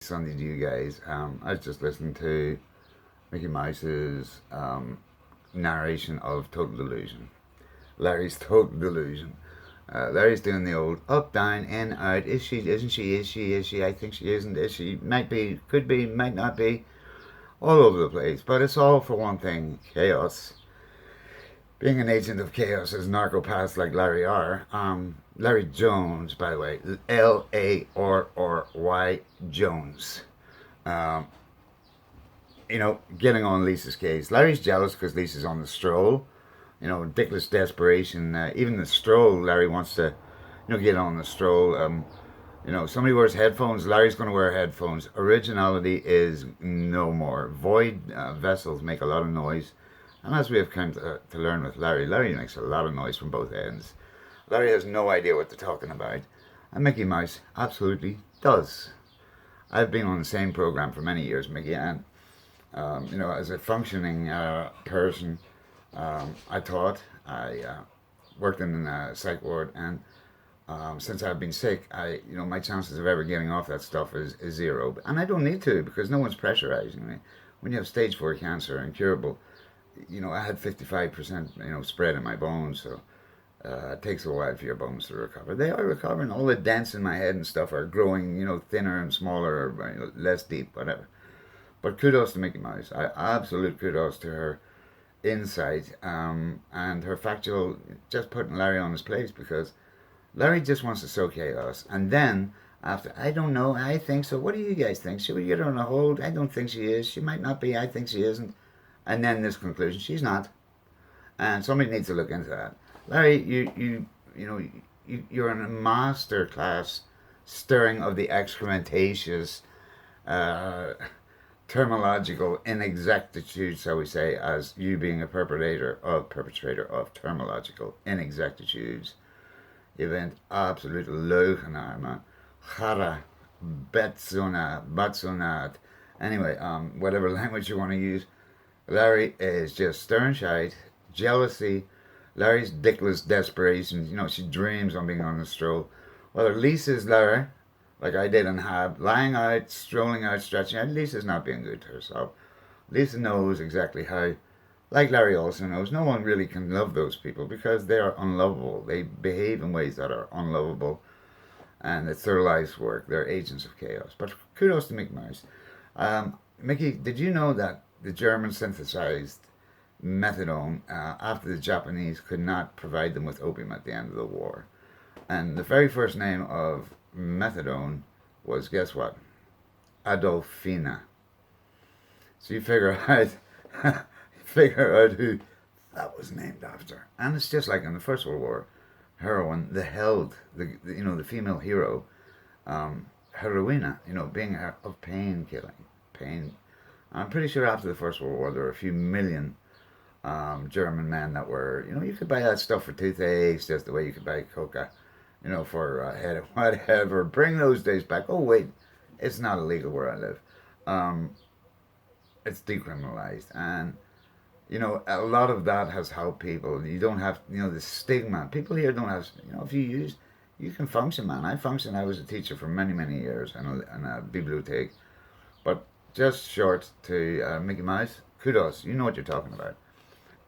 Sunday to you guys. I was just listening to Micky Mouse's narration of Total Delusion. Larry's Total Delusion. Larry's doing the old up, down, in, out. Is she? Isn't she? Is she? Is she? I think she isn't. Is she? Might be. Could be. Might not be. All over the place. But it's all for one thing: chaos. Being an agent of chaos as narcopaths like Larry are. Larry Jones, by the way, Larry Jones. Um, getting on Lisa's case. Larry's jealous because Lisa's on the stroll. Ridiculous desperation. Even the stroll, Larry wants to, get on the stroll. Somebody wears headphones. Larry's going to wear headphones. Originality is no more. Void vessels make a lot of noise. And as we have come to learn with Larry, Larry makes a lot of noise from both ends. Larry has no idea what they're talking about. And Micky Mouse absolutely does. I've been on the same program for many years, Micky, and as a functioning person, I taught. I worked in a psych ward, and since I've been sick, my chances of ever getting off that stuff is zero. And I don't need to because no one's pressurizing me. When you have stage 4 cancer, incurable, I had 55%, spread in my bones, so it takes a while for your bones to recover. They are recovering. All the dents in my head and stuff are growing, thinner and smaller, or, less deep, whatever. But kudos to Micky Mouse. Absolute kudos to her insight and her factual, just putting Larry on his place, because Larry just wants to sow chaos. And then, after, I don't know, I think so. What do you guys think? Should we get her on a hold? I don't think she is. She might not be. I think she isn't. And then this conclusion, she's not. And somebody needs to look into that. Larry, you're in a master class stirring of the excrementatious terminological inexactitude, shall we say, as you being a perpetrator of terminological inexactitudes. You went absolute leugenaar, man. Chara, batsonat. Anyway, whatever language you want to use, Larry is just stern shite, jealousy, Larry's dickless desperation. She dreams on being on the stroll. Whether Lisa's Larry, like I did and have, lying out, strolling out, stretching out, Lisa's not being good to herself. Lisa knows exactly how, like Larry also knows, no one really can love those people because they are unlovable. They behave in ways that are unlovable, and it's their life's work. They're agents of chaos. But kudos to Micky Mouse. Micky, did you know that the Germans synthesized methadone after the Japanese could not provide them with opium at the end of the war? And the very first name of methadone was, guess what? Adolfina. So you figure out who that was named after. And it's just like in the First World War, heroin, the held, the female hero, heroina, being of pain killing, pain. I'm pretty sure after the First World War there were a few million German men that were, you could buy that stuff for toothaches just the way you could buy coca, for a head of whatever. Bring those days back. Oh wait, it's not illegal where I live. It's decriminalized, and a lot of that has helped people. You don't have, the stigma. People here don't have, if you use, you can function, man. I functioned. I was a teacher for many, many years in a bibliothèque, but just short to Micky Mouse, kudos. You know what you're talking about.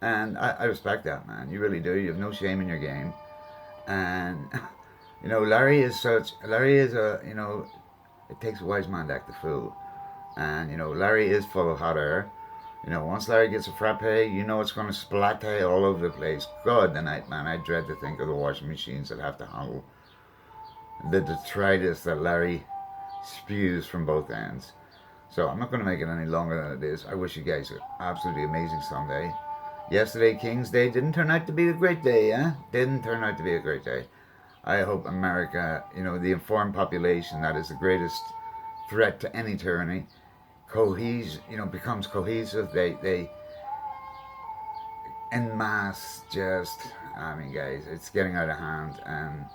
And I respect that, man. You really do. You have no shame in your game. And, Larry is a, it takes a wise man to act a fool. And, Larry is full of hot air. Once Larry gets a frappe, it's going to splatter all over the place. God, the night, man. I dread to think of the washing machines that have to handle the detritus that Larry spews from both ends. So I'm not going to make it any longer than it is. I wish you guys an absolutely amazing Sunday. Yesterday, King's Day, didn't turn out to be a great day, eh? Didn't turn out to be a great day. I hope America, the informed population that is the greatest threat to any tyranny, becomes cohesive. They en masse guys, it's getting out of hand. And,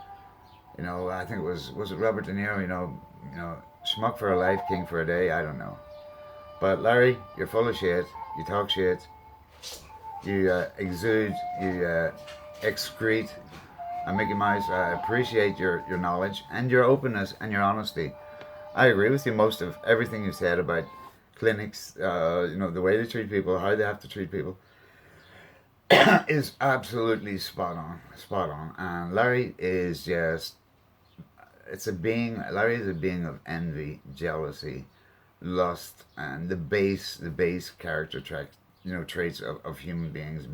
I think was it Robert De Niro, schmuck for a life, king for a day, I don't know. But Larry, you're full of shit, you talk shit, you exude, you excrete. And Micky Mouse, I appreciate your knowledge and your openness and your honesty. I agree with you most of everything you said about clinics. You know, the way they treat people, how they have to treat people, is absolutely spot on, spot on. And Larry is just, it's a being. Larry is a being of envy, jealousy, lust, and the base character traits, you know, traits of human beings.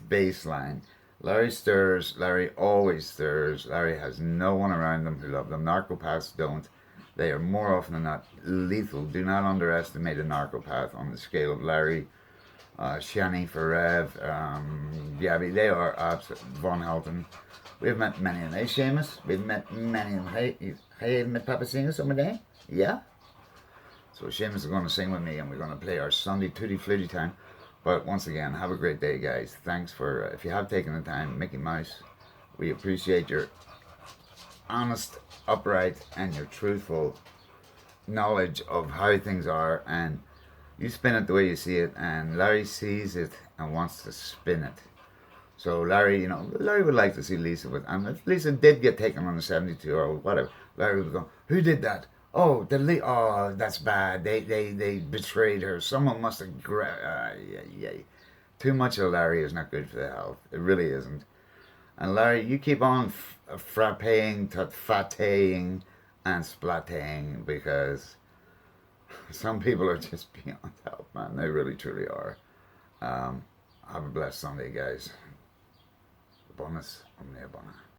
Baseline. Larry stirs. Larry always stirs. Larry has no one around them who love them. Narcopaths don't. They are more often than not lethal. Do not underestimate a narcopath on the scale of Larry, Shani, Farev, Gabby. They are absolute Von Helton. We've met many of them. Hey, Seamus. We've met many of them. Hey, met Papa Singer some of them? Yeah? So Seamus is going to sing with me and we're going to play our Sunday Tutti Flutti time. But once again, have a great day, guys. Thanks for, if you have taken the time, Micky Mouse, we appreciate your honest, upright, and your truthful knowledge of how things are. And you spin it the way you see it, and Larry sees it and wants to spin it. So Larry, you know, Larry would like to see Lisa with, and if Lisa did get taken on the 72 or whatever, Larry would go, who did that? Oh, oh, that's bad. They betrayed her. Someone must have yeah. Too much of Larry is not good for the health. It really isn't. And Larry, you keep on frapping, fataying, and splatting because some people are just beyond help, man. They really, truly are. Have a blessed Sunday, guys. Bonus omnia bona.